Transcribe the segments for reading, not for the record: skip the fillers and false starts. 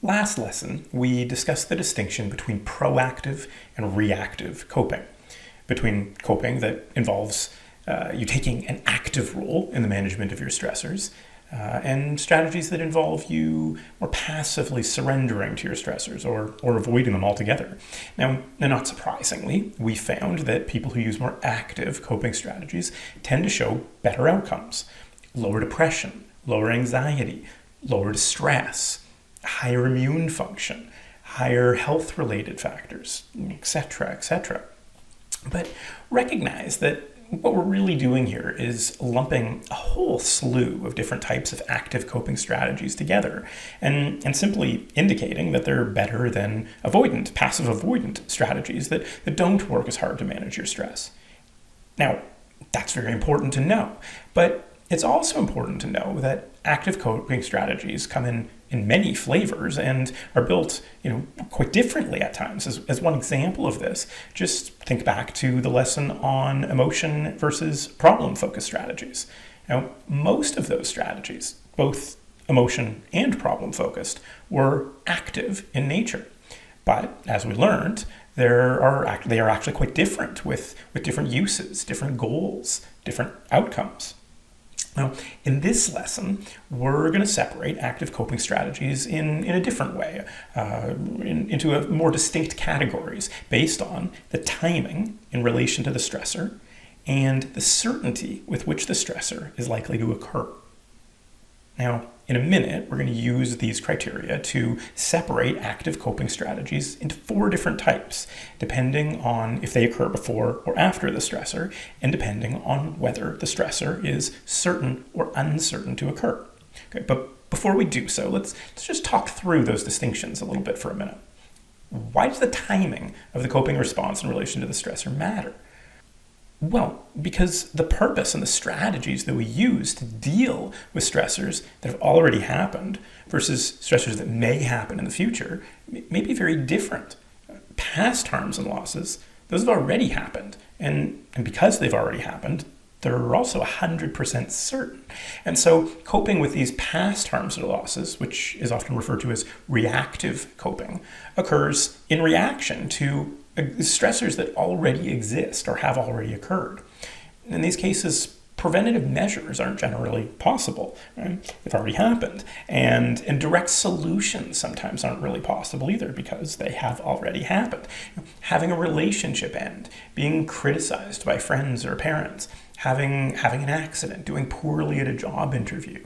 Last lesson, we discussed the distinction between proactive and reactive coping. Between coping that involves you taking an active role in the management of your stressors, and strategies that involve you more passively surrendering to your stressors or avoiding them altogether. Now, not surprisingly, we found that people who use more active coping strategies tend to show better outcomes. Lower depression, lower anxiety, lower stress, higher immune function, higher health-related factors, etc., etc. But recognize that what we're really doing here is lumping a whole slew of different types of active coping strategies together and simply indicating that they're better than passive avoidant strategies that don't work as hard to manage your stress. Now, that's very important to know, but it's also important to know that active coping strategies come in many flavors and are built, quite differently at times. As one example of this, just think back to the lesson on emotion versus problem-focused strategies. Now, most of those strategies, both emotion and problem-focused, were active in nature. But as we learned, they are actually quite different with different uses, different goals, different outcomes. Now, in this lesson, we're going to separate active coping strategies in a different way, into more distinct categories based on the timing in relation to the stressor and the certainty with which the stressor is likely to occur. Now, in a minute, we're going to use these criteria to separate active coping strategies into 4 different types, depending on if they occur before or after the stressor, and depending on whether the stressor is certain or uncertain to occur. Okay, but before we do so, let's just talk through those distinctions a little bit for a minute. Why does the timing of the coping response in relation to the stressor matter? Well, because the purpose and the strategies that we use to deal with stressors that have already happened versus stressors that may happen in the future may be very different. Past harms and losses, those have already happened. And because they've already happened, they're also 100% certain. And so coping with these past harms or losses, which is often referred to as reactive coping, occurs in reaction to stressors that already exist or have already occurred. In these cases, preventative measures aren't generally possible. Right? They've already happened. And direct solutions sometimes aren't really possible either because they have already happened. Having a relationship end, being criticized by friends or parents, having an accident, doing poorly at a job interview,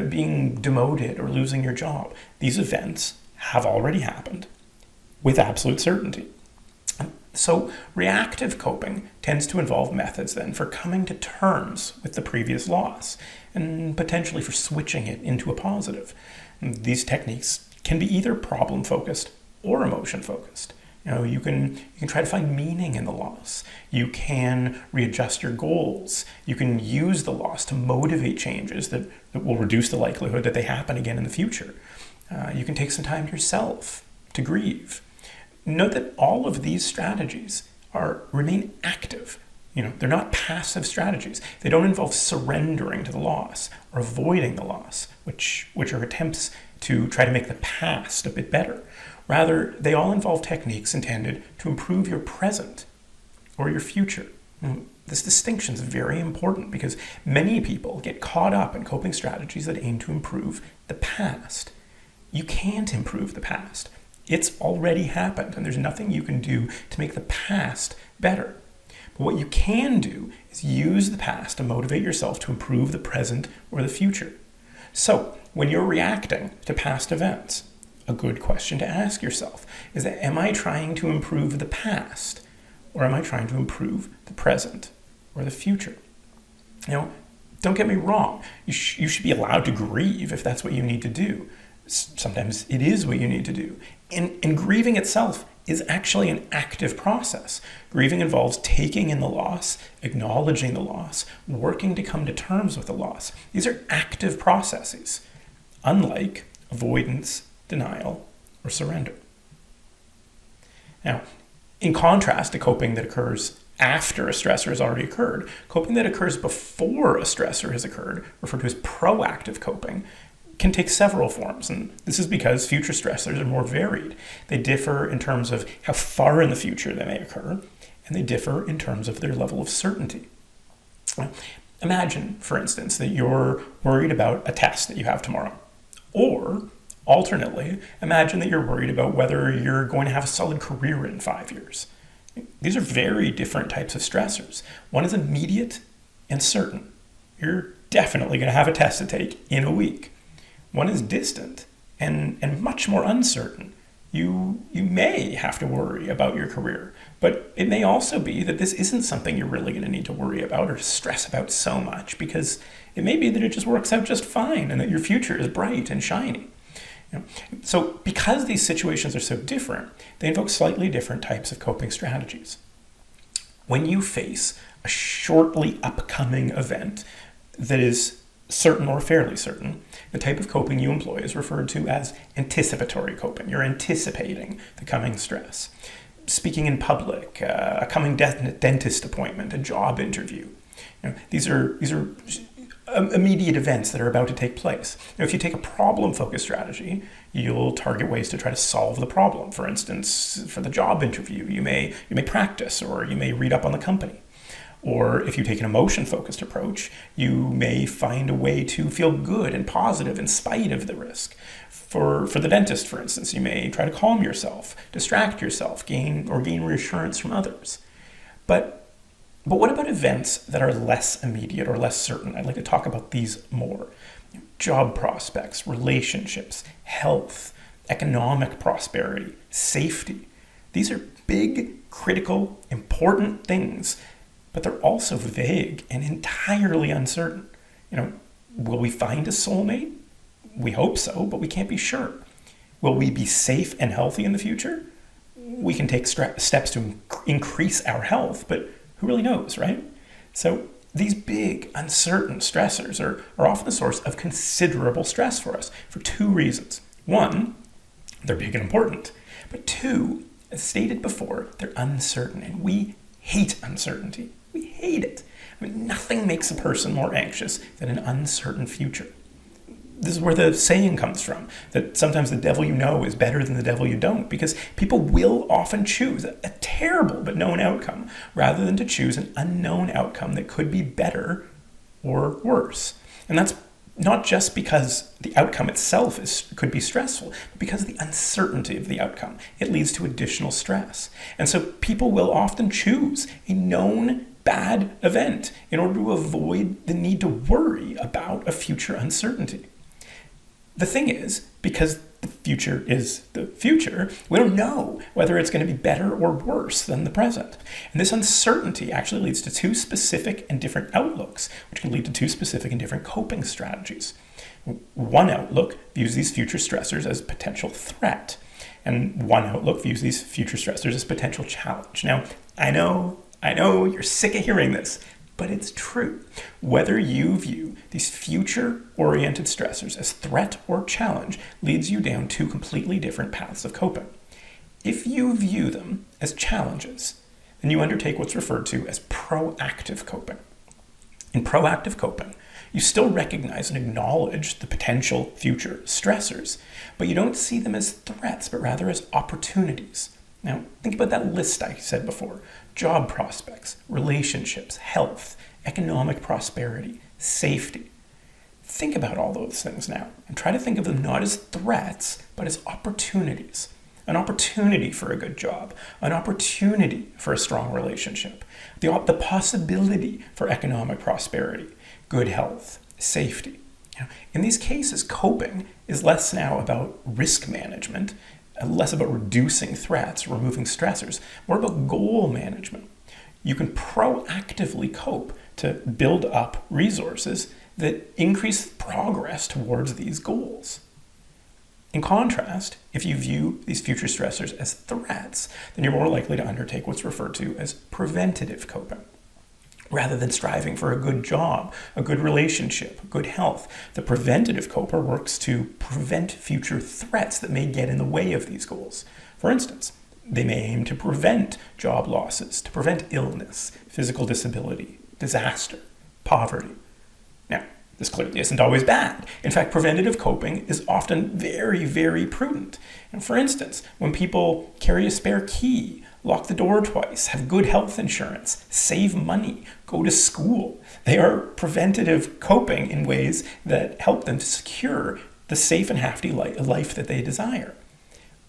being demoted or losing your job. These events have already happened with absolute certainty. So reactive coping tends to involve methods then for coming to terms with the previous loss and potentially for switching it into a positive. These techniques can be either problem-focused or emotion-focused. You can try to find meaning in the loss. You can readjust your goals. You can use the loss to motivate changes that will reduce the likelihood that they happen again in the future. You can take some time to yourself to grieve. Note that all of these strategies remain active. They're not passive strategies. They don't involve surrendering to the loss or avoiding the loss, which are attempts to try to make the past a bit better. Rather, they all involve techniques intended to improve your present or your future. This distinction is very important because many people get caught up in coping strategies that aim to improve the past. You can't improve the past. It's already happened, and there's nothing you can do to make the past better. But what you can do is use the past to motivate yourself to improve the present or the future. So, when you're reacting to past events, a good question to ask yourself is that, am I trying to improve the past, or am I trying to improve the present or the future? Don't get me wrong. You should be allowed to grieve if that's what you need to do. Sometimes it is what you need to do. And grieving itself is actually an active process. Grieving involves taking in the loss, acknowledging the loss, working to come to terms with the loss. These are active processes, unlike avoidance, denial, or surrender. Now, in contrast to coping that occurs after a stressor has already occurred, coping that occurs before a stressor has occurred, referred to as proactive coping, can take several forms, and this is because future stressors are more varied. They differ in terms of how far in the future they may occur, and they differ in terms of their level of certainty. Imagine, for instance, that you're worried about a test that you have tomorrow. Or, alternately, imagine that you're worried about whether you're going to have a solid career in 5 years. These are very different types of stressors. One is immediate and certain. You're definitely going to have a test to take in a week. One is distant and much more uncertain. You may have to worry about your career, but it may also be that this isn't something you're really going to need to worry about or stress about so much, because it may be that it just works out just fine and that your future is bright and shiny. So because these situations are so different, they invoke slightly different types of coping strategies. When you face a shortly upcoming event that is certain or fairly certain, the type of coping you employ is referred to as anticipatory coping. You're anticipating the coming stress. Speaking in public, a coming dentist appointment, a job interview. These are immediate events that are about to take place. Now, if you take a problem-focused strategy, you'll target ways to try to solve the problem. For instance, for the job interview, you may practice, or you may read up on the company. Or if you take an emotion-focused approach, you may find a way to feel good and positive in spite of the risk. For the dentist, for instance, you may try to calm yourself, distract yourself, gain reassurance from others. But what about events that are less immediate or less certain? I'd like to talk about these more. Job prospects, relationships, health, economic prosperity, safety. These are big, critical, important things, but they're also vague and entirely uncertain. Will we find a soulmate? We hope so, but we can't be sure. Will we be safe and healthy in the future? We can take steps to increase our health, but who really knows, right? So these big, uncertain stressors are often a source of considerable stress for us for two reasons. One, they're big and important. But two, as stated before, they're uncertain, and we hate uncertainty. We hate it. Nothing makes a person more anxious than an uncertain future. This is where the saying comes from, that sometimes the devil you know is better than the devil you don't, because people will often choose a terrible but known outcome rather than to choose an unknown outcome that could be better or worse. And that's not just because the outcome itself could be stressful, but because of the uncertainty of the outcome. It leads to additional stress. And so people will often choose a known bad event in order to avoid the need to worry about a future uncertainty. The thing is, because the future is the future, we don't know whether it's going to be better or worse than the present. And this uncertainty actually leads to two specific and different outlooks, which can lead to two specific and different coping strategies. One outlook views these future stressors as potential threat, and one outlook views these future stressors as potential challenge. Now, I know you're sick of hearing this, but it's true. Whether you view these future-oriented stressors as threat or challenge leads you down two completely different paths of coping. If you view them as challenges, then you undertake what's referred to as proactive coping. In proactive coping, you still recognize and acknowledge the potential future stressors, but you don't see them as threats, but rather as opportunities. Now, think about that list I said before. Job prospects, relationships, health, economic prosperity, safety. Think about all those things now and try to think of them not as threats, but as opportunities. An opportunity for a good job, an opportunity for a strong relationship, the possibility for economic prosperity, good health, safety. In these cases, coping is less now about risk management, less about reducing threats, removing stressors, more about goal management. You can proactively cope to build up resources that increase progress towards these goals. In contrast, if you view these future stressors as threats, then you're more likely to undertake what's referred to as preventative coping. Rather than striving for a good job, a good relationship, good health, the preventative coper works to prevent future threats that may get in the way of these goals. For instance, they may aim to prevent job losses, to prevent illness, physical disability, disaster, poverty. Now, This clearly isn't always bad. In fact, preventative coping is often very, very prudent. And for instance, when people carry a spare key, lock the door twice, have good health insurance, save money, go to school, they are preventative coping in ways that help them to secure the safe and happy life that they desire.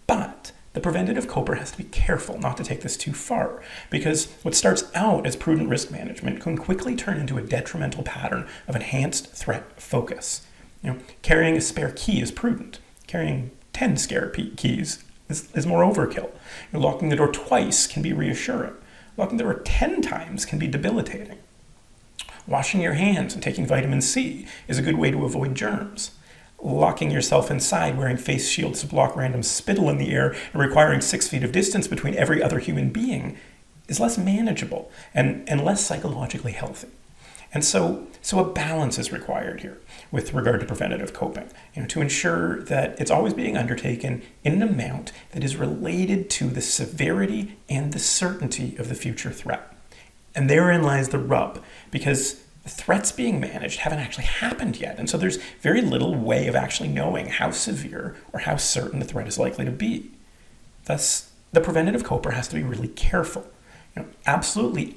But the preventative coper has to be careful not to take this too far, because what starts out as prudent risk management can quickly turn into a detrimental pattern of enhanced threat focus. Carrying a spare key is prudent. Carrying 10 spare keys is more overkill. Locking the door twice can be reassuring. Locking the door 10 times can be debilitating. Washing your hands and taking vitamin C is a good way to avoid germs. Locking yourself inside, wearing face shields to block random spittle in the air, and requiring 6 feet of distance between every other human being is less manageable and less psychologically healthy. And so a balance is required here with regard to preventative coping, to ensure that it's always being undertaken in an amount that is related to the severity and the certainty of the future threat. And therein lies the rub, because the threats being managed haven't actually happened yet. And so there's very little way of actually knowing how severe or how certain the threat is likely to be. Thus, the preventative coper has to be really careful. Absolutely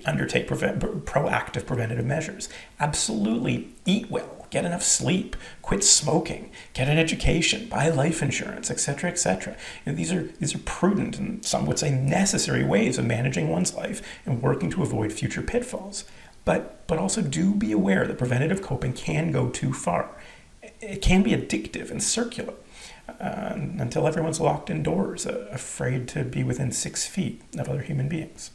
undertake proactive preventative measures. Absolutely eat well, get enough sleep, quit smoking, get an education, buy life insurance, etc., etc. These are prudent and some would say necessary ways of managing one's life and working to avoid future pitfalls. But also do be aware that preventative coping can go too far. It can be addictive and circular. Until everyone's locked indoors, afraid to be within 6 feet of other human beings.